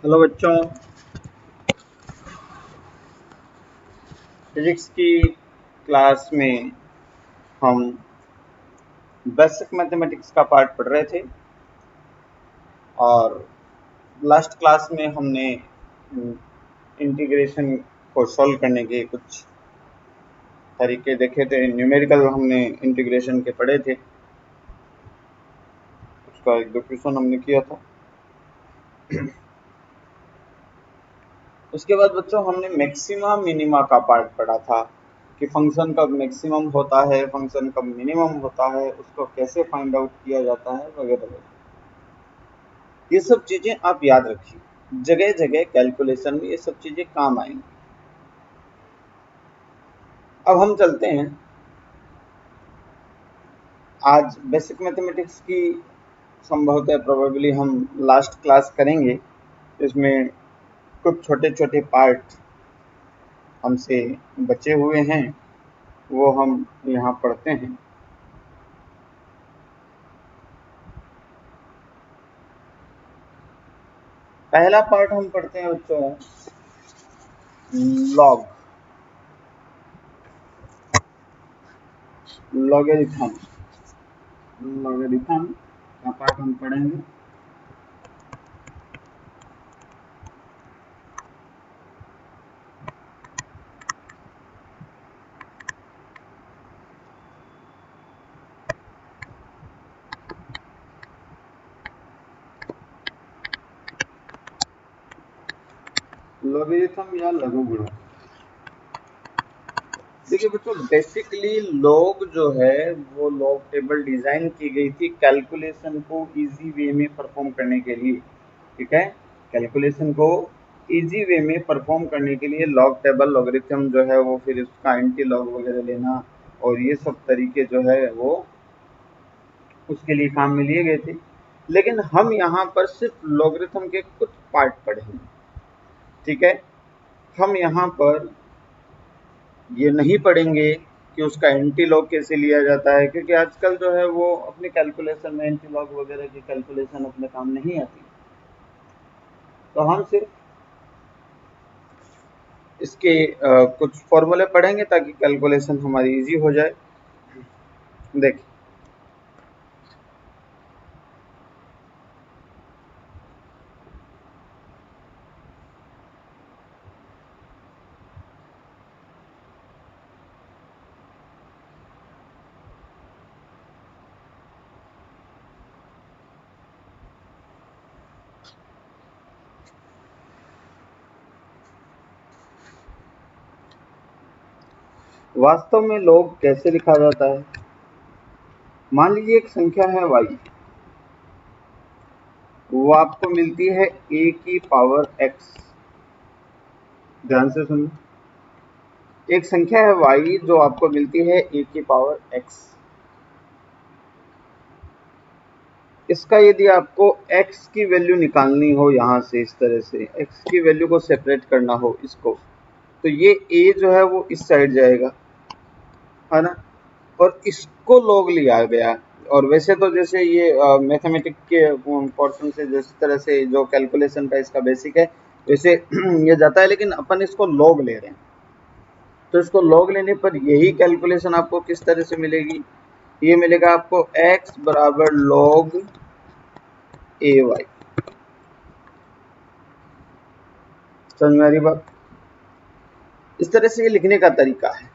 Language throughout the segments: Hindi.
हेलो बच्चों, फिजिक्स की क्लास में हम बेसिक मैथमेटिक्स का पार्ट पढ़ रहे थे और लास्ट क्लास में हमने इंटीग्रेशन को सॉल्व करने के कुछ तरीके देखे थे। न्यूमेरिकल हमने इंटीग्रेशन के पढ़े थे, उसका एक दो क्वेश्चन हमने किया था। उसके बाद बच्चों हमने मैक्सिमा मिनिमा का पार्ट पढ़ा था कि फंक्शन कब मैक्सिमम होता है, फंक्शन कब मिनिमम होता है, उसको कैसे फाइंड आउट किया जाता है वगैरह वगैरह। ये सब चीजें आप याद रखिए, जगह जगह कैलकुलेशन में ये सब चीजें काम आएंगी। अब हम चलते हैं, आज बेसिक मैथमेटिक्स की संभवतः प्रोबेबली हम लास्ट क्लास करेंगे। इसमें कुछ छोटे छोटे पार्ट हमसे बचे हुए हैं, वो हम यहाँ पढ़ते हैं। पहला पार्ट हम पढ़ते हैं बच्चों, लॉग लॉगरिथम लॉगरिथम का पार्ट हम पढ़ेंगे। लॉगरिथम या लघुगुणक। देखिए बच्चों, बेसिकली लॉग जो है वो लॉग टेबल डिजाइन की गई थी कैलकुलेशन को इजी वे में परफॉर्म करने के लिए। ठीक है, कैलकुलेशन को इजी वे में परफॉर्म करने के लिए लॉग टेबल लॉगरिथम जो है वो, फिर उसका एंटी लॉग वगैरह लेना और ये सब तरीके जो है वो उसके लिए काम में लिए गए थे। लेकिन हम यहाँ पर सिर्फ लॉगरिथम के कुछ पार्ट पढ़ेंगे। ठीक है, हम यहाँ पर ये नहीं पढ़ेंगे कि उसका एंटी लॉग कैसे लिया जाता है, क्योंकि आजकल जो है वो अपने कैलकुलेशन में एंटी लॉग वगैरह की कैलकुलेशन अपने काम नहीं आती। तो हम सिर्फ इसके कुछ फॉर्मूले पढ़ेंगे ताकि कैलकुलेशन हमारी इजी हो जाए। देखिए, वास्तव में लॉग कैसे लिखा जाता है। मान लीजिए एक संख्या है y, वो आपको मिलती है a की पावर x। ध्यान से सुनो, एक संख्या है y जो आपको मिलती है a की पावर x। इसका यदि आपको x की वैल्यू निकालनी हो, यहाँ से इस तरह से x की वैल्यू को सेपरेट करना हो इसको, तो ये a जो है वो इस साइड जाएगा, है ना, और इसको लॉग लिया गया। और वैसे तो जैसे ये मैथमेटिक्स के पोर्शन से जिस तरह से जो कैलकुलेशन का इसका बेसिक है वैसे ये जाता है, लेकिन अपन इसको लॉग ले रहे हैं। तो इसको लॉग लेने पर यही कैलकुलेशन आपको किस तरह से मिलेगी, ये मिलेगा आपको x बराबर लॉग ए वाई। समझ में आ रही बात। इस तरह से ये लिखने का तरीका है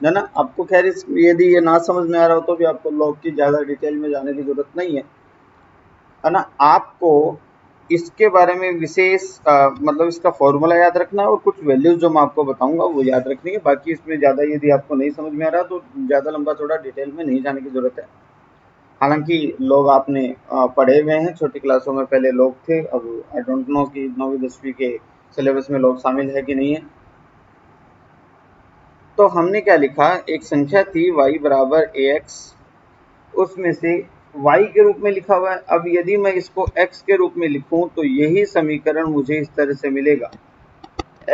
ना। आपको खैर यदि ये ना समझ में आ रहा हो तो भी आपको लॉग की ज़्यादा डिटेल में जाने की जरूरत नहीं है ना। आपको इसके बारे में विशेष मतलब इसका फॉर्मूला याद रखना है और कुछ वैल्यूज जो मैं आपको बताऊंगा वो याद रखनी है। बाकी इसमें ज़्यादा यदि आपको नहीं समझ में आ रहा तो ज़्यादा लंबा थोड़ा डिटेल में नहीं जाने की जरूरत है। हालांकि लोग आपने पढ़े हुए हैं, छोटी क्लासों में पहले लोग थे। अब आई डोंट नो कि 9वीं 10वीं के सिलेबस में लोग शामिल है कि नहीं है। तो हमने क्या लिखा, एक संख्या थी y बराबर ax, उसमें से y के रूप में लिखा हुआ है। अब यदि मैं इसको x के रूप में लिखूं तो यही समीकरण मुझे इस तरह से मिलेगा,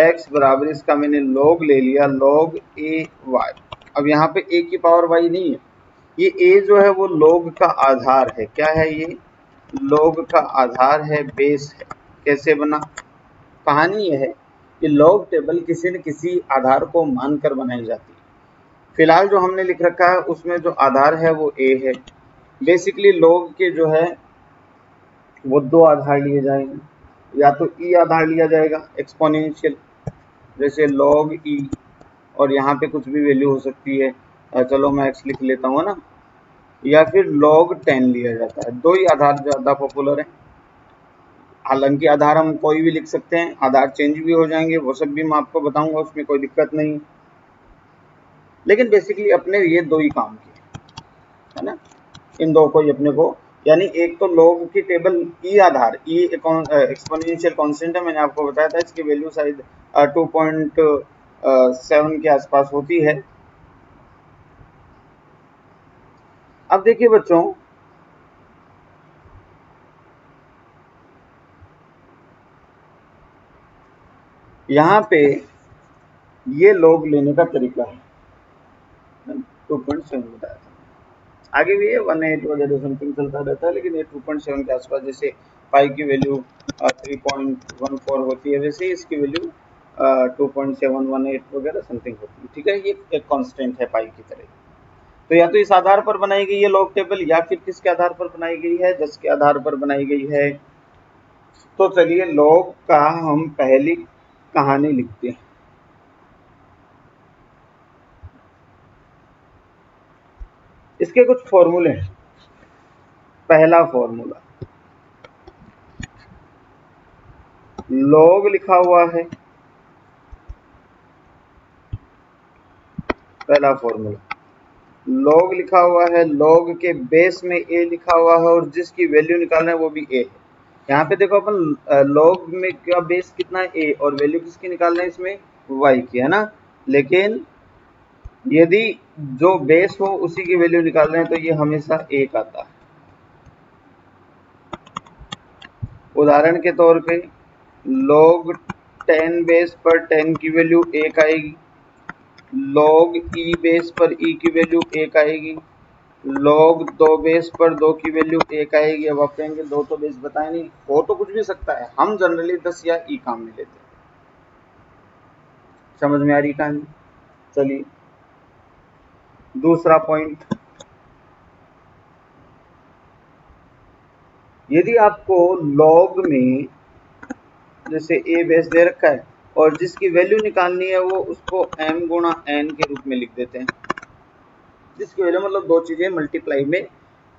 x बराबर इसका मैंने log ले लिया, log a y। अब यहाँ पे a की पावर y नहीं है, ये a जो है वो log का आधार है। क्या है ये? log का आधार है, बेस है। कैसे बना, कहानी यह है कि लॉग टेबल किसी न किसी आधार को मानकर बनाई जाती है। फिलहाल जो हमने लिख रखा है उसमें जो आधार है वो ए है। बेसिकली लॉग के जो है वो दो आधार लिए जाएंगे, या तो ई आधार लिया जाएगा एक्सपोनेंशियल, जैसे log ई, और यहाँ पे कुछ भी वैल्यू हो सकती है, चलो मैं x लिख लेता हूँ ना, या फिर log 10 लिया जाता है। दो ही आधार ज़्यादा पॉपुलर है। हालांकि आधार हम कोई भी लिख सकते हैं, आधार चेंज भी हो जाएंगे, वो सब भी मैं आपको बताऊंगा, उसमें कोई दिक्कत नहीं। लेकिन बेसिकली अपने ये दो ही काम किए है ना, इन दो को ही अपने को, यानी एक तो log की टेबल ई आधार, ई एक्सपोनेंशियल कांस्टेंट है, मैंने आपको बताया था इसकी वैल्यू शायद 2.7 के आसपास होती है। अब देखिए बच्चों, यहाँ पे ये log लेने का तरीका है, 2.7 बताया था, आगे भी है 1.8 वगैरह समथिंग चलता रहता है, लेकिन ये 2.7 के आसपास, जैसे पाई की वैल्यू 3.14 होती है, वैसे ही इसकी वैल्यू 2.718 वगैरह समथिंग होती है। ठीक है, ये एक कांस्टेंट है पाई की तरह। तो या तो इस आधार पर बनाई गई है लॉग टेबल, या फिर किसके आधार पर बनाई गई है, जिसके आधार पर बनाई गई है। तो चलिए लॉग का हम पहली कहानी लिखते हैं। इसके कुछ फॉर्मूले हैं। पहला फॉर्मूला, लॉग लिखा हुआ है, पहला फॉर्मूला लॉग लिखा हुआ है, लॉग के बेस में ए लिखा हुआ है, और जिसकी वैल्यू निकालना है वो भी ए है। यहाँ पे देखो अपन लॉग में क्या बेस कितना है ए, और वैल्यू किसकी निकालना है इसमें, वाई की, है ना। लेकिन यदि जो बेस हो उसी की वैल्यू निकालना है तो ये हमेशा एक आता है। उदाहरण के तौर पे log 10 बेस पर 10 की वैल्यू एक आएगी, log e बेस पर e की वैल्यू एक आएगी, log 2 बेस पर 2 की वैल्यू एक आएगी। अब आप कहेंगे दो तो बेस बताए नहीं, हो तो कुछ भी सकता है, हम जनरली 10 या e काम में लेते हैं। समझ में आ रही कहानी। चलिए दूसरा पॉइंट, यदि आपको log में जैसे a बेस दे रखा है और जिसकी वैल्यू निकालनी है वो उसको m गुणा n के रूप में लिख देते हैं, जिसकी वैल्यू मतलब दो चीजें मल्टीप्लाई में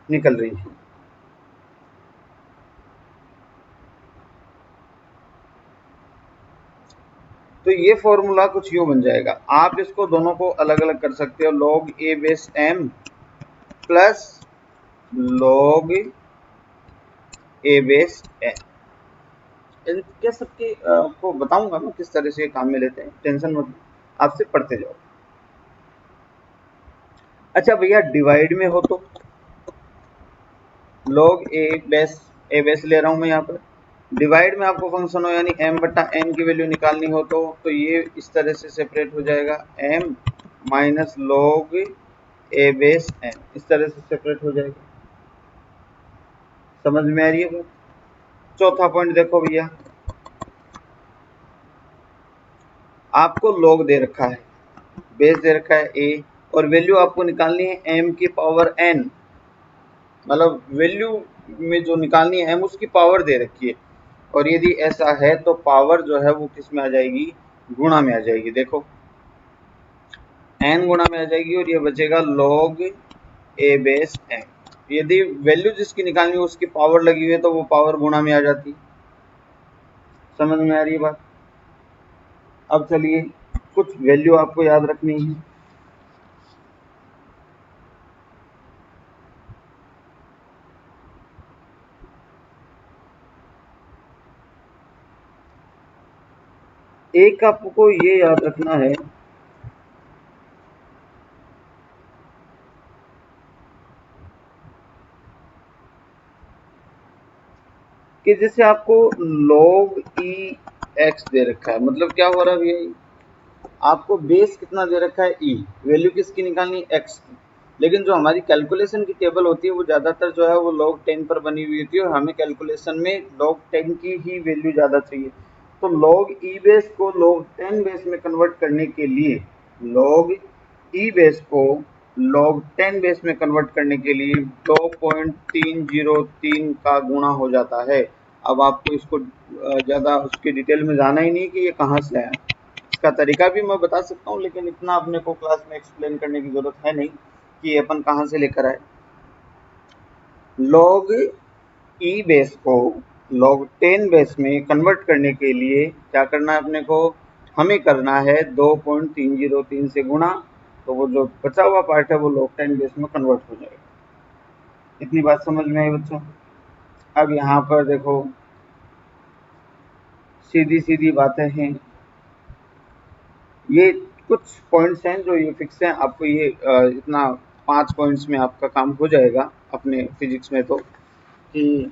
निकल रही हैं। तो ये फॉर्मूला कुछ यूं बन जाएगा, आप इसको दोनों को अलग अलग कर सकते हो, log a base m plus log a base n। इनके सबके को बताऊंगा मैं किस तरह से काम में लेते हैं, टेंशन मत, आप सिर्फ पढ़ते जाओ। अच्छा भैया डिवाइड में हो तो log a बेस ले रहा हूं मैं यहाँ पर, डिवाइड में आपको फंक्शन हो यानी m बटा n की वैल्यू निकालनी हो तो ये इस तरह से सेपरेट हो जाएगा, m minus log a base n, इस तरह से सेपरेट हो जाएगा। समझ में आ रही है बात। चौथा पॉइंट देखो भैया, आपको log दे रखा है, बेस दे रखा है a, और वैल्यू आपको निकालनी है m की पावर n, मतलब वैल्यू में जो निकालनी है m उसकी पावर दे रखी है, और यदि ऐसा है तो पावर जो है वो किस में आ जाएगी, गुणा में आ जाएगी। देखो n गुणा में आ जाएगी और ये बचेगा log a बेस n। यदि वैल्यू जिसकी निकालनी है उसकी पावर लगी हुई है तो वो पावर गुणा में आ जाती। समझ में आ रही है बात। अब चलिए कुछ वैल्यू आपको याद रखनी है। एक आपको ये याद रखना है कि जैसे आपको log e x दे रखा है, मतलब क्या हो रहा है भैया, आपको बेस कितना दे रखा है e, वैल्यू किसकी निकालनी है x की, लेकिन जो हमारी कैलकुलेशन की टेबल होती है वो ज़्यादातर जो है वो log 10 पर बनी हुई होती है, और हमें कैलकुलेशन में log 10 की ही वैल्यू ज़्यादा चाहिए। तो log e बेस को log 10 बेस में कन्वर्ट करने के लिए log e बेस को log 10 बेस में कन्वर्ट करने के लिए 2.303 का गुणा हो जाता है। अब आपको इसको ज़्यादा उसके डिटेल में जाना ही नहीं कि ये कहाँ से आया। इसका तरीका भी मैं बता सकता हूँ, लेकिन इतना अपने को क्लास में एक्सप्लेन करने की ज़रूरत है नहीं कि ये अपन कहाँ से लेकर आए। log e बेस को log 10 बेस में कन्वर्ट करने के लिए क्या करना है अपने को, हमें करना है 2.303 से गुणा, तो वो जो बचा हुआ पार्ट है वो log 10 बेस में कन्वर्ट हो जाएगा। इतनी बात समझ में आई बच्चों? अब यहाँ पर देखो सीधी सीधी बातें हैं, ये कुछ पॉइंट्स हैं जो ये फिक्स हैं, आपको ये इतना 5 पॉइंट्स में आपका काम हो जाएगा अपने फिजिक्स में। तो कि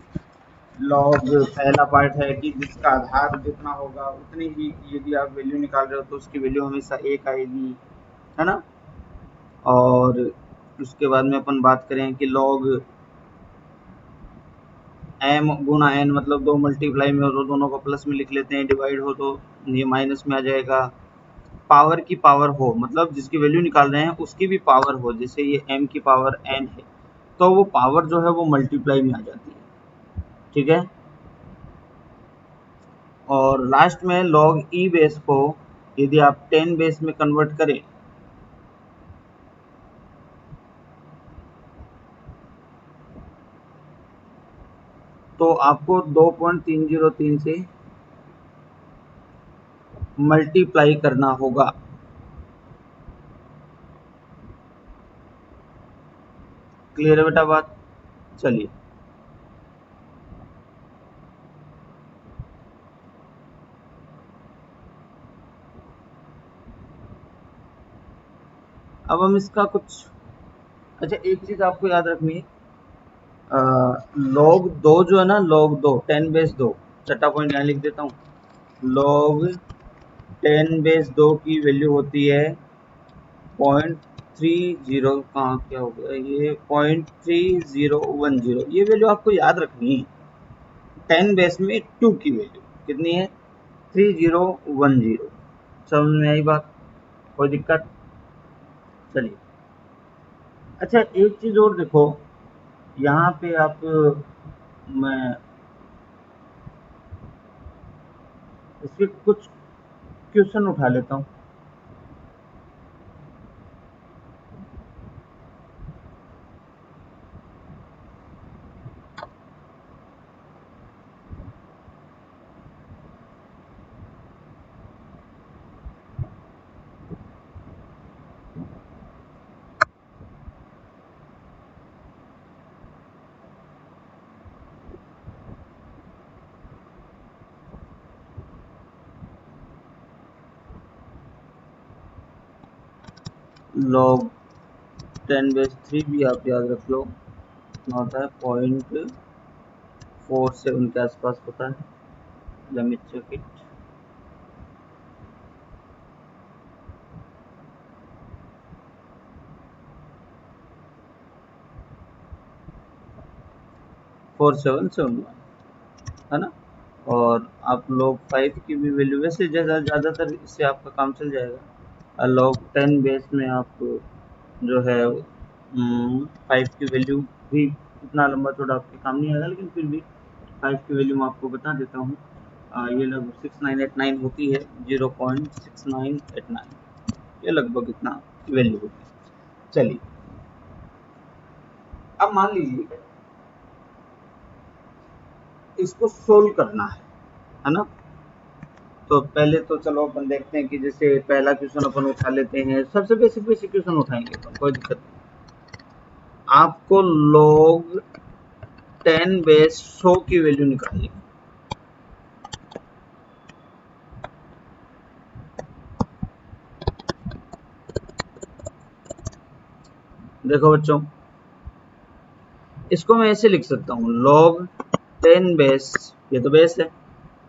लॉग पहला पार्ट है कि जिसका आधार जितना होगा उतनी ही यदि आप वैल्यू निकाल रहे हो तो उसकी वैल्यू हमेशा 1 आएगी, है ना। और उसके बाद में अपन बात करें कि लॉग m गुणा n मतलब 2 मल्टीप्लाई में हो तो दोनों को प्लस में लिख लेते हैं, डिवाइड हो तो ये माइनस में आ जाएगा। पावर की पावर हो मतलब जिसकी वैल्यू निकाल रहे हैं उसकी भी पावर हो, जैसे ये m की पावर n है तो वो पावर जो है वो मल्टीप्लाई में आ जाती है, ठीक है। और लास्ट में log e बेस को यदि आप 10 बेस में कन्वर्ट करें तो आपको 2.303 से मल्टीप्लाई करना होगा। क्लियर है बेटा बात? चलिए अब हम इसका कुछ, अच्छा एक चीज आपको याद रखनी है, log 2 जो है ना, log 2 10 बेस 2, छठा पॉइंट यहाँ लिख देता हूँ, log 10 बेस 2 की वैल्यू होती है 0.30, कहाँ क्या हो गया ये 0.3010, ये वैल्यू आपको याद रखनी है। 10 बेस में 2 की वैल्यू कितनी है 3010। समझ में आई बात? कोई दिक्कत? चलिए अच्छा एक चीज और देखो, यहाँ पे आप मैं इसके कुछ क्वेश्चन उठा लेता हूँ। log 10 बेस 3 भी आप याद रख लो, होता है 0.47 के आसपास होता है। Let me check it. Four seven seven है ना। और आप log 5 की भी वैल्यू, वैसे ज़्यादातर इससे आपका काम चल जाएगा। log 10 बेस में आप जो है 5 की वैल्यू भी इतना लंबा चौड़ा आपके काम नहीं आएगा, लेकिन फिर भी 5 की वैल्यू मैं आपको बता देता हूँ। ये लगभग 6989 होती है, 0.6989, ये लगभग इतना वैल्यू होती है। चलिए अब मान लीजिए इसको सोल्व करना है ना। तो पहले तो चलो अपन देखते हैं कि जैसे पहला क्वेश्चन अपन उठा लेते हैं, सबसे बेसिक क्वेश्चन उठाएंगे अपन, कोई दिक्कत नहीं। आपको log 10 बेस 100 की वैल्यू निकालनी है। देखो बच्चों, इसको मैं ऐसे लिख सकता हूँ, log 10 बेस, ये तो बेस है,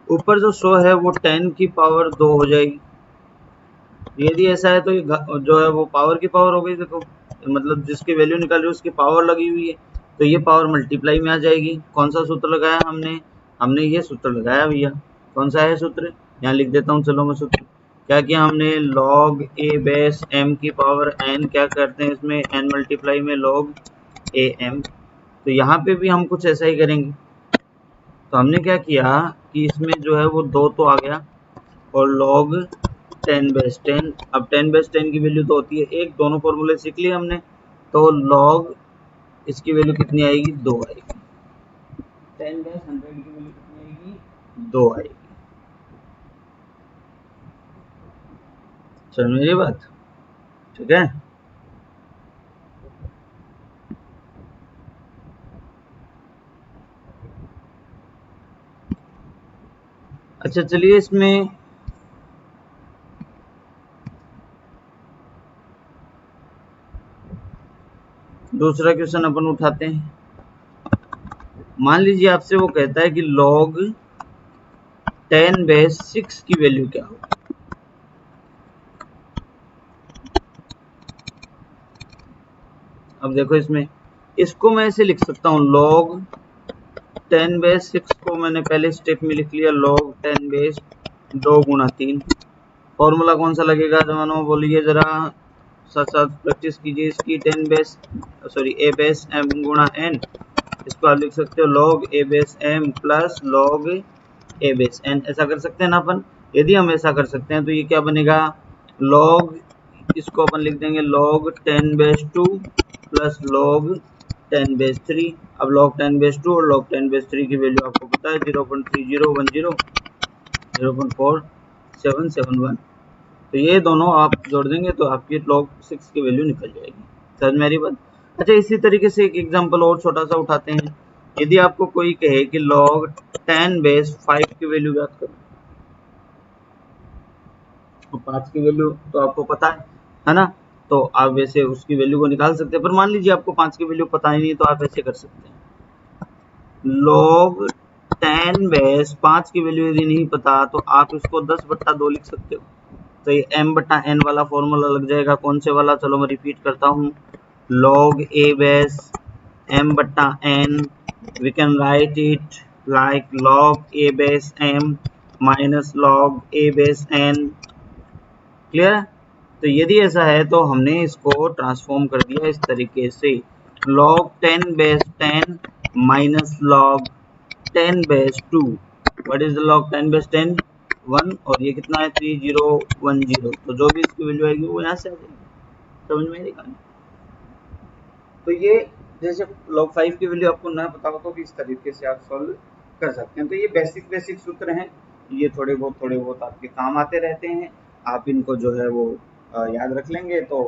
ऊपर जो 100 है वो 10 की पावर 2 हो जाएगी। यदि ऐसा है तो ये जो है वो पावर की पावर हो गई। देखो मतलब जिसकी वैल्यू निकाल रही है उसकी पावर लगी हुई है, तो ये पावर मल्टीप्लाई में आ जाएगी। कौन सा सूत्र लगाया हमने? हमने ये सूत्र लगाया भैया। कौन सा है सूत्र? यहाँ लिख देता हूँ। चलो मैं सूत्र क्या किया हमने, log a बेस m की पावर n, क्या करते हैं इसमें n मल्टीप्लाई में log a m। तो यहाँ पे भी हम कुछ ऐसा ही करेंगे। तो हमने क्या किया कि इसमें जो है वो 2 तो आ गया और log 10 बेस 10, अब 10 बेस 10 की वैल्यू तो होती है 1, दोनों फॉर्मूले सीख लिए हमने। तो log इसकी वैल्यू कितनी आएगी, 2 आएगी। 10 बेस 100 की वैल्यू कितनी आएगी, 2 आएगी। समझ मेरी बात, ठीक है। अच्छा चलिए इसमें दूसरा क्वेश्चन अपन उठाते हैं। मान लीजिए आपसे वो कहता है कि log 10 बेस 6 की वैल्यू क्या हो। अब देखो इसमें, इसको मैं ऐसे लिख सकता हूँ, log 10 बेस 6 को मैंने पहले स्टेप में लिख लिया log 10 बेस 2 गुणा 3। फॉर्मूला कौन सा लगेगा जवानों, बोलिए जरा, साथ साथ प्रैक्टिस कीजिए इसकी। 10 base sorry a base m गुणा n, इसको आप लिख सकते हो log a base m plus log a base n। ऐसा कर सकते हैं ना अपन। यदि हम ऐसा कर सकते हैं तो ये क्या बनेगा, log, इसको अपन लिख देंगे log 10 base 2 plus log 10 base 3। अब log 10 बेस 2 और log 10 बेस 3 की वैल्यू आपको पता है 0.3010, 0.4771। तो ये दोनों आप जोड़ देंगे तो आपकी log 6 की वैल्यू निकल जाएगी। समझ मेरी बात। अच्छा इसी तरीके से एक एग्जांपल और छोटा सा उठाते हैं। यदि आपको कोई कहे कि log 10 बेस 5 की वैल्यू ज्ञात करो, तो 5 की वैल्यू तो आपको पता है ना। तो आप वैसे उसकी वैल्यू को निकाल सकते हैं, पर मान लीजिए आपको 5 की वैल्यू पता ही नहीं, तो आप ऐसे कर सकते हैं, log 10 बेस 5 की वैल्यू यदि नहीं पता तो आप इसको 10/2 लिख सकते हो। तो ये m/n वाला फॉर्मूला लग जाएगा। कौन से वाला, चलो मैं रिपीट करता हूँ, log a base m/n, we can write it like log a base m minus log a base n। Clear. तो यदि ऐसा है तो हमने इसको ट्रांसफॉर्म कर दिया इस तरीके से, log 10 base 10 minus log 10 base 2। What is the log 10 base 10, 1, और ये कितना है 3010। तो जो भी इसकी वैल्यू आएगी वो यहाँ से आ जाएगी। समझ में आएगी। तो ये जैसे log 5 की वैल्यू आपको ना पता हो तो भी इस तरीके से आप सॉल्व कर सकते हैं। तो ये बेसिक सूत्र हैं, ये थोड़े बहुत आपके काम आते रहते हैं। आप इनको जो है वो याद रख लेंगे तो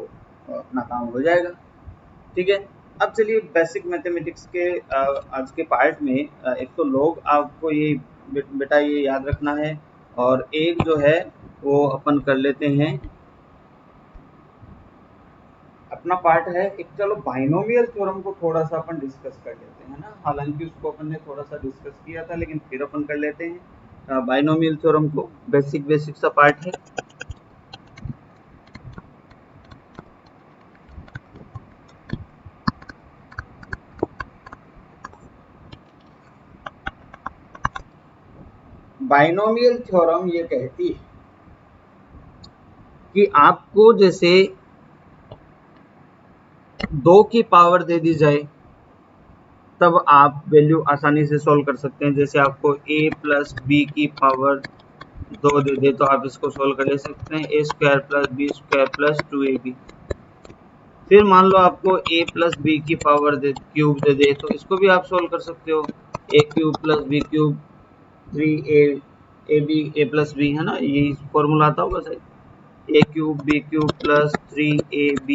अपना काम हो जाएगा। ठीक है। अब चलिए बेसिक मैथमेटिक्स के आज के पार्ट में एक तो लोग आपको ये बेटा ये याद रखना है, और एक जो है वो अपन कर लेते हैं अपना पार्ट है एक। चलो बाइनोमियल थ्योरम को थोड़ा सा अपन डिस्कस कर लेते हैं ना, हालांकि उसको अपन ने थोड़ा सा डिस्कस किया था लेकिन फिर अपन कर लेते हैं बाइनोमियल थ्योरम को। बेसिक सा पार्ट है। बाइनोमियल थ्योरम ये कहती है कि आपको जैसे 2 की पावर दे दी जाए तब आप वैल्यू आसानी से सॉल्व कर सकते हैं। जैसे आपको a प्लस बी की पावर 2 दे दे तो आप इसको सॉल्व कर ले सकते हैं, a square plus B square plus 2ab। फिर मान लो आपको a प्लस बी की पावर क्यूब दे दे तो इसको भी आप सॉल्व कर सकते हो, a cube plus B cube 3a plus B, है ना, यही फॉर्मूला आता होगा शायद, a cube B cube plus 3ab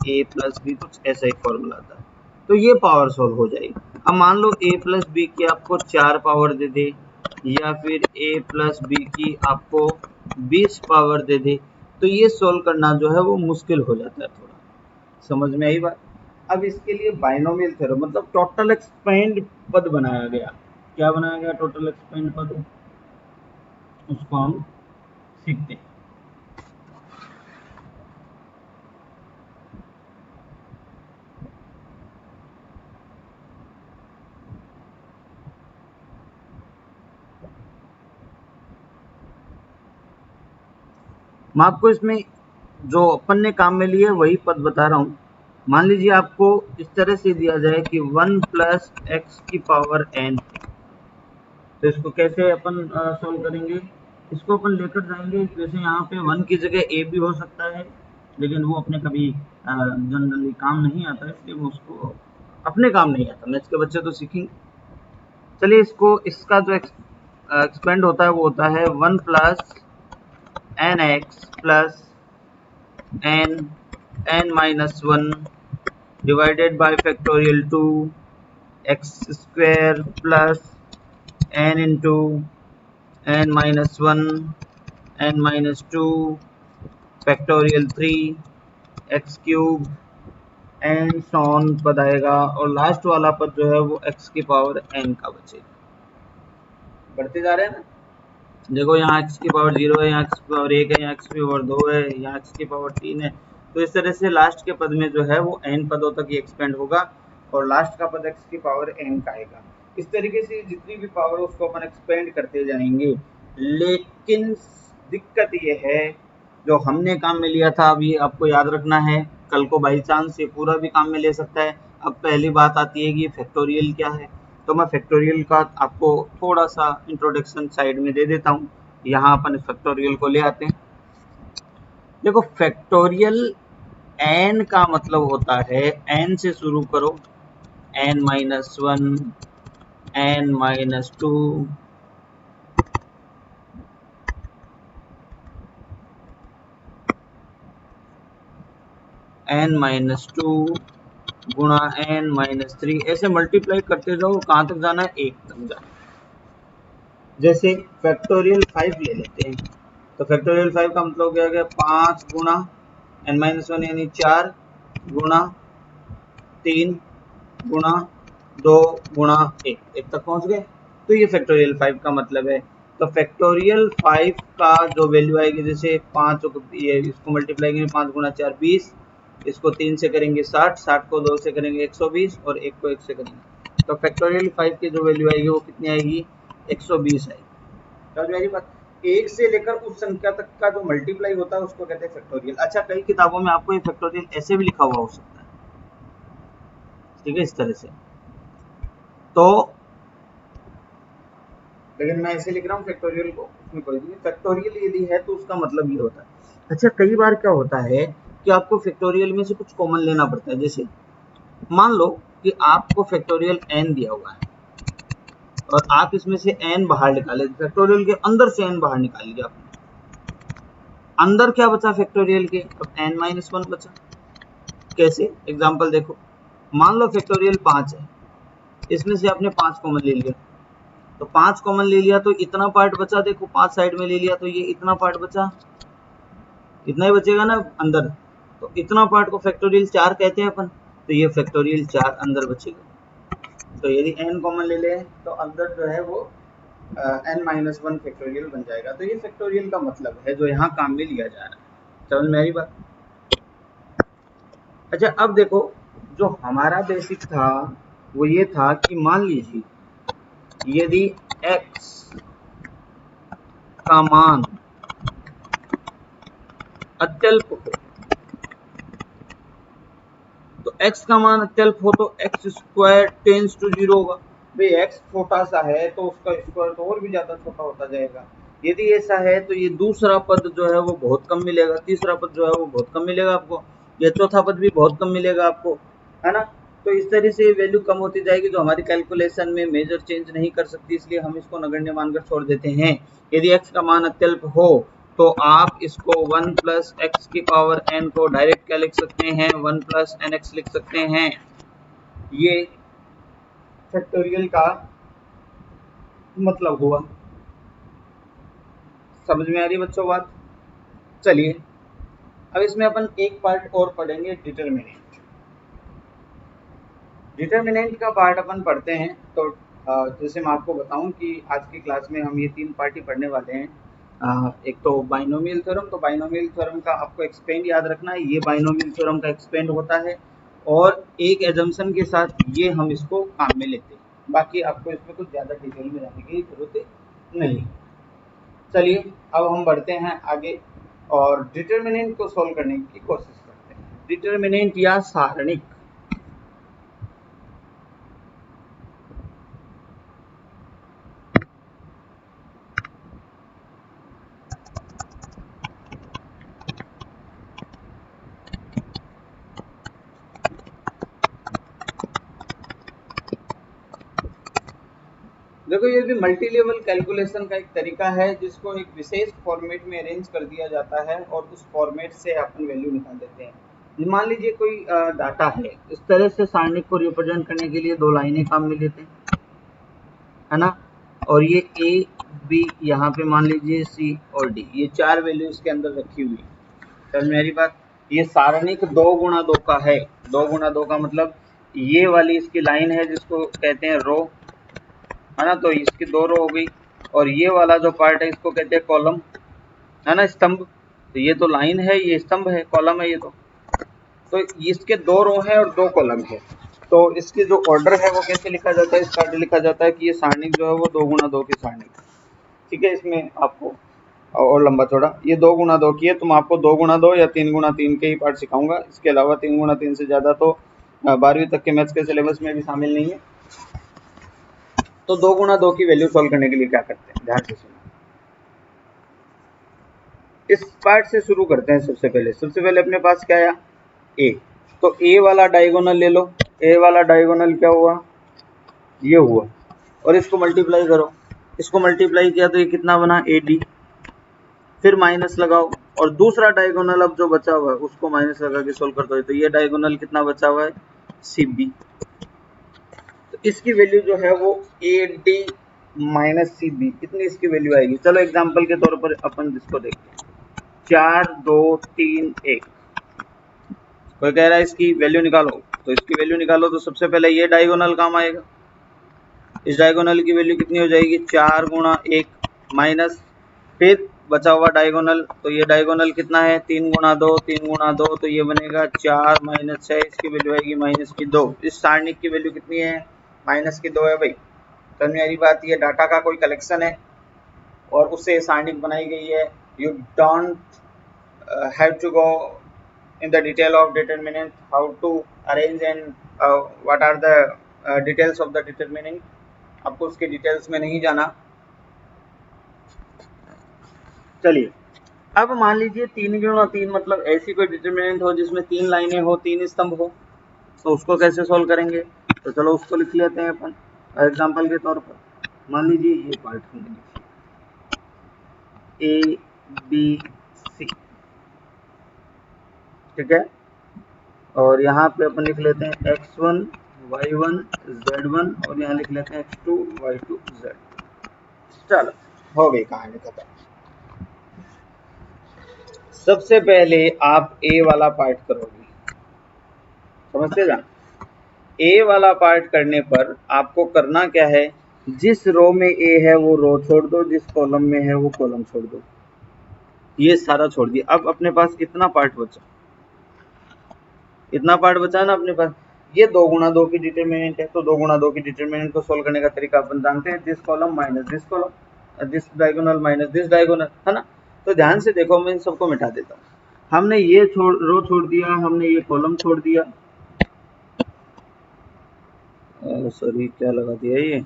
a plus B, कुछ ऐसा ही फॉर्मूला आता है। तो ये पावर सॉल्व हो जाएगी। अब मान लो a प्लस बी की आपको 4 पावर दे दे, या फिर a प्लस बी की आपको 20 पावर दे दे, तो ये सॉल्व करना जो है वो मुश्किल हो जाता है थोड़ा। समझ में आई बात। अब इसके लिए बाइनोमियल थ्योरम मतलब टोटल एक्सपेंड पद बनाया गया। क्या बनाया गया, टोटल एक्सपेंड पद, उसको हम सीखते हैं। मैं आपको इसमें जो अपन ने काम में लिए वही पद बता रहा हूँ। मान लीजिए आपको इस तरह से दिया जाए कि 1 प्लस एक्स की पावर n, तो इसको कैसे अपन सॉल्व करेंगे? इसको अपन लेकर जाएंगे, जैसे यहाँ पे 1 की जगह a भी हो सकता है, लेकिन वो अपने कभी जनरली काम नहीं आता, इसलिए वो उसको अपने काम नहीं आता, मैथ्स के बच्चे तो सीखेंगे। चलिए इसका जो एक्सपेंड होता है वो होता है 1 plus N X plus n minus 1 divided by factorial 2 X square plus n into n minus 1 n minus 2 factorial 3 X cube and so on पद आएगा, और लास्ट वाला पद जो है वो x की पावर n का बचेगा। बढ़ते जा रहे हैं ना, देखो यहाँ x की पावर 0 है, यहाँ x की पावर 1 है, यहाँ x की पावर 2 है, यहाँ x की पावर 3 है। तो इस तरह से लास्ट के पद में जो है वो n पदों तक ही एक्सपेंड होगा और लास्ट का पद x की पावर n का आएगा। इस तरीके से जितनी भी पावर उसको अपन एक्सपेंड करते जाएंगे। लेकिन दिक्कत ये है, जो हमने काम में लिया था अभी आपको याद रखना है, कल को बाई चांस ये पूरा भी काम में ले सकता है। अब पहली बात आती है कि फैक्टोरियल क्या है, तो मैं फैक्टोरियल का आपको थोड़ा सा इंट्रोडक्शन साइड में दे देता हूँ। यहाँ अपन फैक्टोरियल को ले आते हैं। देखो फैक्टोरियल n का मतलब होता है, n से शुरू करो, n minus 1 n minus 2 n minus 2 गुणा n माइनस 3, ऐसे मल्टीप्लाई करते जाओ, कहाँ तक जाना है? 1 तक जाना है। जैसे फैक्टोरियल 5 ले लेते हैं, तो फैक्टोरियल 5 का मतलब क्या गया? 5 गुणा n माइनस 1 यानी 4 गुणा 3 गुणा 2 गुणा 1 तक पहुंच गए। तो ये फैक्टोरियल 5 का मतलब है। तो फैक्टोरियल 5 का जो वैल्यू आएगी, जैसे 5 ये इसको मल्टीप्लाई करेंगे, 5 गुणा 4 20, इसको 3 से करेंगे 60, 60 को 2 से करेंगे 120 और 1 को 1 से करेंगे, तो फैक्टोरियल 5 की जो वैल्यू आएगी वो कितनी आएगी? 120 आएगी। समझ में आ रही बात? 1 से लेकर उस संख्या तक का जो मल्टीप्लाई होता है उसको कहते हैं फैक्टोरियल। अच्छा, कई किताबों में आपको ये फैक्टोरियल ऐसे भी लिखा हुआ हो सकता है, ठीक है, इस तरह से। तो लेकिन मैं ऐसे लिख रहा हूँ फैक्टोरियल को, उसमें कोई नहीं। फैक्टोरियल यदि है तो उसका मतलब ये होता है। अच्छा, कई बार क्या होता है कि आपको फैक्टोरियल में से कुछ कॉमन लेना पड़ता है। जैसे मान लो कि आपको फैक्टोरियल n दिया हुआ है और आप इसमें से n बाहर निकाले, फैक्टोरियल के अंदर से n बाहर निकाल लिया आपने, अंदर क्या बचा फैक्टोरियल के? अब n माइनस 1 बचा। कैसे? एग्जाम्पल देखो, मान लो फैक्टोरियल 5 है, इसमें से आपने 5 कॉमन ले लिया, तो 5 कॉमन ले लिया तो इतना पार्ट बचा, देखो 5 साइड में ले लिया तो ये इतना पार्ट बचा, इतना ही बचेगा ना अंदर, तो इतना पार्ट को फैक्टोरियल 4 कहते हैं अपन, तो ये फैक्टोरियल 4 अंदर बचेगा। तो यदि n कॉमन ले लें तो अंदर जो है वो n माइनस 1 फैक्टोरियल बन जाएगा। तो ये फैक्टोरियल का मतलब है जो यहाँ काम में लिया जा रहा है। समझ में आई बात? अच्छा, अब देखो, जो हमारा बेसिक था वो ये था कि मान लीजिए यदि x का मान अत्यल्प हो, तो x का मान अत्यल्प हो तो एक्स स्क्वायर टेंस टू 0 होगा। भाई x छोटा सा है तो उसका स्क्वायर तो और भी ज्यादा छोटा होता जाएगा। यदि ऐसा है तो ये दूसरा पद जो है वो बहुत कम मिलेगा, तीसरा पद जो है वो बहुत कम मिलेगा आपको, ये चौथा पद भी बहुत कम मिलेगा आपको, है ना? तो इस तरह से वैल्यू कम होती जाएगी, जो हमारी कैलकुलेशन में मेजर चेंज नहीं कर सकती, इसलिए हम इसको नगण्य मानकर छोड़ देते हैं। यदि x का मान अत्यल्प हो तो आप इसको 1 प्लस एक्स की पावर n को डायरेक्ट क्या लिख सकते हैं? 1 प्लस एन एक्स लिख सकते हैं। ये फैक्टोरियल का मतलब हुआ। समझ में आ रही है बच्चों बात? चलिए, अब इसमें अपन एक पार्ट और पढ़ेंगे, डिटर्मिनेंट। डिटर्मिनेंट का पार्ट अपन पढ़ते हैं तो जैसे मैं आपको बताऊं कि आज की क्लास में हम ये 3 पार्ट ही पढ़ने वाले हैं। एक तो बाइनोमियल थ्योरम, तो बाइनोमियल थ्योरम का आपको एक्सपेंड याद रखना है, ये बाइनोमियल थ्योरम का एक्सपेंड होता है और एक एजम्पशन के साथ ये हम इसको काम में लेते हैं। बाकी आपको इसमें कुछ ज़्यादा डिटेल में जाने की जरूरत नहीं। चलिए, अब हम बढ़ते हैं आगे। और डिटर्मिनेंट को सॉल्व करने की कोशिश करते हैं। डिटर्मिनेंट या सारणिक, देखो ये भी मल्टी लेवल कैलकुलेशन का एक तरीका है जिसको एक विशेष फॉर्मेट में अरेंज कर दिया जाता है और उस फॉर्मेट से अपन वैल्यू निकाल देते हैं। मान लीजिए कोई डाटा है, इस तरह से सारणिक को रिप्रेजेंट करने के लिए दो लाइनें काम में लेते हैं, है ना, और ये ए बी, यहाँ पे मान लीजिए सी और डी, ये चार वैल्यू इसके अंदर रखी हुई है। समझ में आ रही बात? ये सारणिक 2 गुणा 2 का है। 2 गुणा 2 का मतलब ये वाली इसकी लाइन है जिसको कहते हैं रो, है ना, तो इसकी 2 रो हो गई, और ये वाला जो पार्ट है इसको कहते हैं कॉलम, है ना, स्तंभ। तो ये तो लाइन है, ये स्तंभ है, कॉलम है ये तो इसके 2 रो है और 2 कॉलम है। तो इसके जो ऑर्डर है वो कैसे लिखा जाता है? इसका ऑर्डर लिखा जाता है कि ये सारणिक जो है वो 2 गुणा 2 की सारणिक, ठीक है। इसमें आपको और लंबा चौड़ा ये 2 गुणा 2 की है, तो मैं आपको 2 गुणा 2 या 3 गुणा 3 के ही पार्ट सिखाऊंगा। इसके अलावा 3 गुणा 3 से ज़्यादा तो 12वीं तक के मैथ्स के सिलेबस में भी शामिल नहीं है। तो 2 गुणा 2 की वैल्यू सॉल्व करने के लिए क्या करते हैं, ध्यान से सुनो। इस पार्ट से शुरू करते हैं। सबसे पहले अपने पास क्या आया? ए। तो ए वाला डायगोनल ले लो। ए वाला डायगोनल क्या हुआ? ये हुआ, और इसको मल्टीप्लाई करो। इसको मल्टीप्लाई किया तो ये कितना बना? A D. फिर माइनस लगाओ, और दूसरा डायगोनल अब जो बचा हुआ है उसको माइनस लगा के सोल्व कर दो। तो ये डायगोनल कितना बचा हुआ है? C B. तो इसकी वैल्यू जो है वो A D minus C B, कितनी इसकी वैल्यू आएगी? चलो एग्जांपल के तौर पर अपन जिसको देखते हैं, 4 2 3 1। कोई कह रहा है इसकी वैल्यू निकालो, तो इसकी वैल्यू निकालो तो सबसे पहले ये डायगोनल काम आएगा। इस डायगोनल की वैल्यू कितनी हो जाएगी? 4 गुणा 1 माइनस, फिर बचा हुआ डायगोनल, तो ये डायगोनल कितना है? 3 गुणा 2, 3 गुणा 2, तो ये बनेगा 4 माइनस 6, इसकी वैल्यू आएगी माइनस की 2। इस सारणिक की वैल्यू कितनी है? माइनस की 2 है भाई। समझ में आ रही बात? ये डाटा का कोई कलेक्शन है और उससे सारणिक बनाई गई है। You don't have to go in the detail of determinant, how to arrange and what are the details of the determinant, आपको उसके डिटेल्स में नहीं जाना। चलिए, अब मान लीजिए 3 गुणा 3 मतलब ऐसी कोई डिटर्मिनेंट हो जिसमें 3 लाइनें हो, 3 स्तंभ हो, तो उसको कैसे सॉल्व करेंगे? तो चलो उसको लिख लेते हैं अपन एग्जांपल के तौर पर। मान लीजिए ये पार्ट हमने लिखा ए बी सी, ठीक है, और यहाँ पे अपन लिख लेते हैं x1 y1 z1, और यहाँ लिख लेते हैं x2 y2 z। चलो, हो गई कहानी खत्म। सबसे पहले आप ए वाला पार्ट करोगे, समझते जा। ए वाला पार्ट करने पर आपको करना क्या है? जिस रो में ए है वो रो छोड़ दो, जिस कॉलम में है वो कॉलम छोड़ दो। ये सारा छोड़ दिया। अब अपने पास कितना पार्ट बचा? इतना पार्ट बचा ना अपने पास। ये 2 गुणा 2 की डिटर्मिनेंट है, तो 2 गुणा 2 की डिटर्मिनेंट को सोल्व करने का तरीका अपन जानते हैं, this column minus this column, this diagonal minus this diagonal, है ना। तो ध्यान से देखो, मैं इन सबको मिटा देता हूँ। हमने ये रो छोड़ दिया, हमने ये कॉलम छोड़ दिया, सॉरी क्या लगा दिया ये,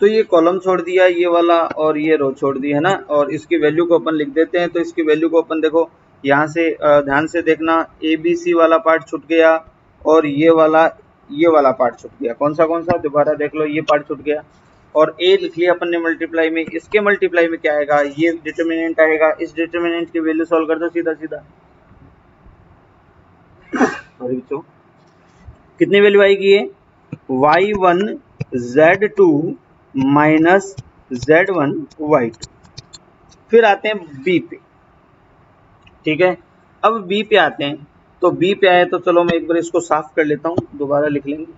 तो ये कॉलम छोड़ दिया ये वाला, और ये रो छोड़ दी, है ना। और इसकी वैल्यू को अपन लिख देते हैं। तो इसकी वैल्यू को अपन देखो यहाँ से ध्यान से देखना, ए बी सी वाला पार्ट छूट गया, और ये वाला पार्ट छूट गया। कौन सा दोबारा देख लो, ये पार्ट छूट गया, और ए लिख लिया अपन ने मल्टीप्लाई में। इसके मल्टीप्लाई में क्या आएगा? ये डिटर्मिनेंट आएगा। इस डिटर्मिनेंट की वैल्यू सॉल्व कर दो सीधा सीधा। सॉरी बच्चों, कितनी वैल्यू आएगी? ये y1 z2 minus z1 y2। फिर आते हैं बी पे, ठीक है। अब बी पे आते हैं, तो बी पे आए तो चलो मैं एक बार इसको साफ कर लेता हूँ, दोबारा लिख लेंगे।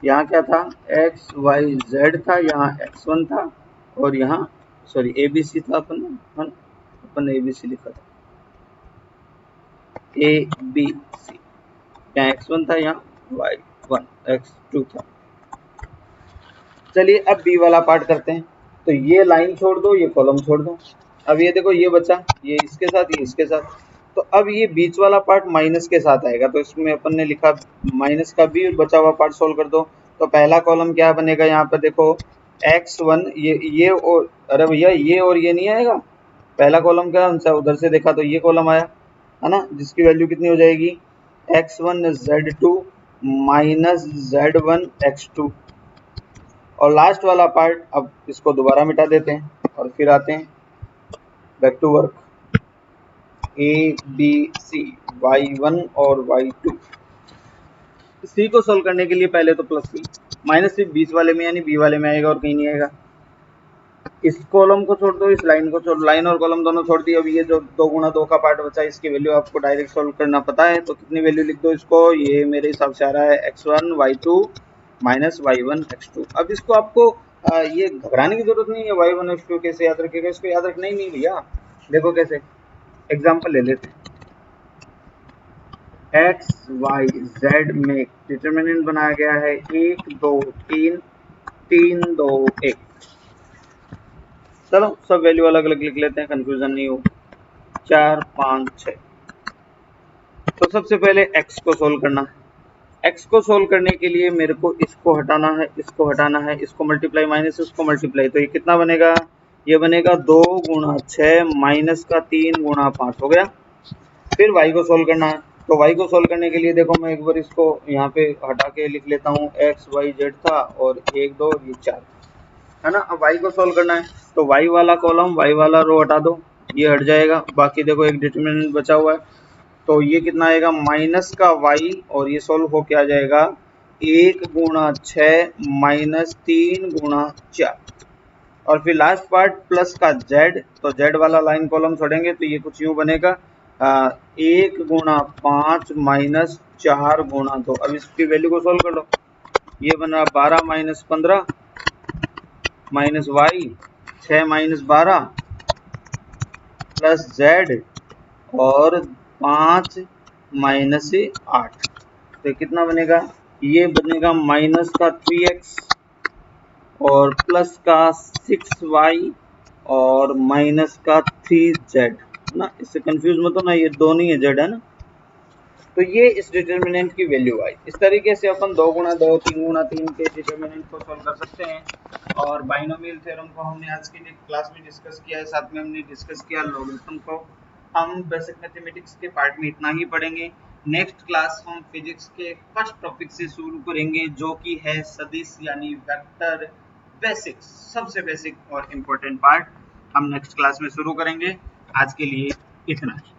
यहाँ क्या था? एक्स वाई जेड था, यहाँ x1 था, और यहाँ सॉरी ए बी सी था अपन ने ए बी सी लिखा था, ए बी सी। यहाँ x1 था, यहाँ y1 x2 था। चलिए अब बी वाला पार्ट करते हैं। तो ये लाइन छोड़ दो, ये कॉलम छोड़ दो। अब ये देखो, ये बचा, ये इसके साथ, ये इसके साथ। तो अब ये बीच वाला पार्ट माइनस के साथ आएगा, तो इसमें अपन ने लिखा माइनस का बी, बचा हुआ पार्ट सोल्व कर दो। तो पहला कॉलम क्या बनेगा यहाँ पर देखो, x1, ये और, अरे भैया ये और ये नहीं आएगा। पहला कॉलम क्या आंसर, उधर से देखा तो ये कॉलम आया है ना, जिसकी वैल्यू कितनी हो जाएगी, x1 z2 minus z1 x2। और लास्ट वाला पार्ट, अब इसको दोबारा मिटा देते हैं और फिर आते हैं back to work. A B C, y1 और y2। सी को सोल्व करने के लिए पहले तो प्लस सी, माइनस सी बीच वाले में यानी बी वाले में आएगा और कहीं नहीं आएगा। इस कॉलम को छोड़ दो, इस लाइन को छोड़, लाइन और कॉलम दोनों छोड़ दी। अब ये जो 2 गुणा 2 का पार्ट बचा, इसकी वैल्यू आपको डायरेक्ट सोल्व करना पता है, तो कितनी वैल्यू लिख दो इसको, ये मेरे हिसाब से आ रहा है x1 y2 minus y1 x2। अब इसको आपको ये घबराने की जरूरत नहीं है, y1 x2 कैसे याद रखेगा, इसको याद रखना ही नहीं भैया। देखो कैसे, एग्जाम्पल ले लेते हैं। एक्स वाई जेड में डिटर्मिनेंट बनाया गया है 1 2 3, 3 2 1। चलो सब वैल्यू अलग अलग लिख लेते हैं, कंफ्यूजन नहीं हो। 4 5 6। तो सबसे पहले x को सोल्व करना है। x को सोल्व करने के लिए मेरे को इसको हटाना है, इसको हटाना है, इसको मल्टीप्लाई माइनस इसको मल्टीप्लाई, तो ये कितना बनेगा, ये बनेगा 2 गुणा 6 माइनस का 3 गुणा 5 हो गया। फिर y को सोल्व करना है। तो y को सोल्व करने के लिए देखो, मैं एक बार इसको यहाँ पे हटा के लिख लेता हूँ, x y z था और 1 2 ये 4 है ना। अब y को सोल्व करना है, तो y वाला कॉलम y वाला रो हटा दो, ये हट जाएगा। बाकी देखो एक डिटरमिनेंट बचा हुआ है, तो ये कितना आएगा, माइनस का y, और ये सोल्व हो के आ जाएगा 1 गुणा 6 माइनस 3 गुणा 4। और फिर लास्ट पार्ट प्लस का z, तो z वाला लाइन कॉलम छोड़ेंगे तो ये कुछ यूं बनेगा 1 गुणा 5 माइनस 4 गुणा 2। अब इसकी वैल्यू को सोल्व कर लो, ये बना 12 minus 15 minus Y, 6 minus 12 plus z और 5 माइनस 8। तो कितना बनेगा, ये बनेगा माइनस का 3x और प्लस का 6y और माइनस का 3z ना। इससे कंफ्यूज मत हो ना, ये दोनों ही z है ना। तो ये इस डिटर्मिनेंट की वैल्यू आई। इस तरीके से अपन 2 गुणा 2 3 गुणा 3 के डिटर्मिनेंट को सॉल्व कर सकते हैं। और बाइनोमियल थ्योरम को हमने आज की क्लास में डिस्कस किया है, साथ में हमने डिस्कस किया लॉगरिथम को। हम बेसिक मैथमेटिक्स के पार्ट में इतना ही पढ़ेंगे। नेक्स्ट क्लास हम फिजिक्स के फर्स्ट टॉपिक से शुरू करेंगे, जो कि है सदिश यानी वेक्टर बेसिक्स, सबसे बेसिक और इम्पोर्टेंट पार्ट हम नेक्स्ट क्लास में शुरू करेंगे। आज के लिए इतना ही।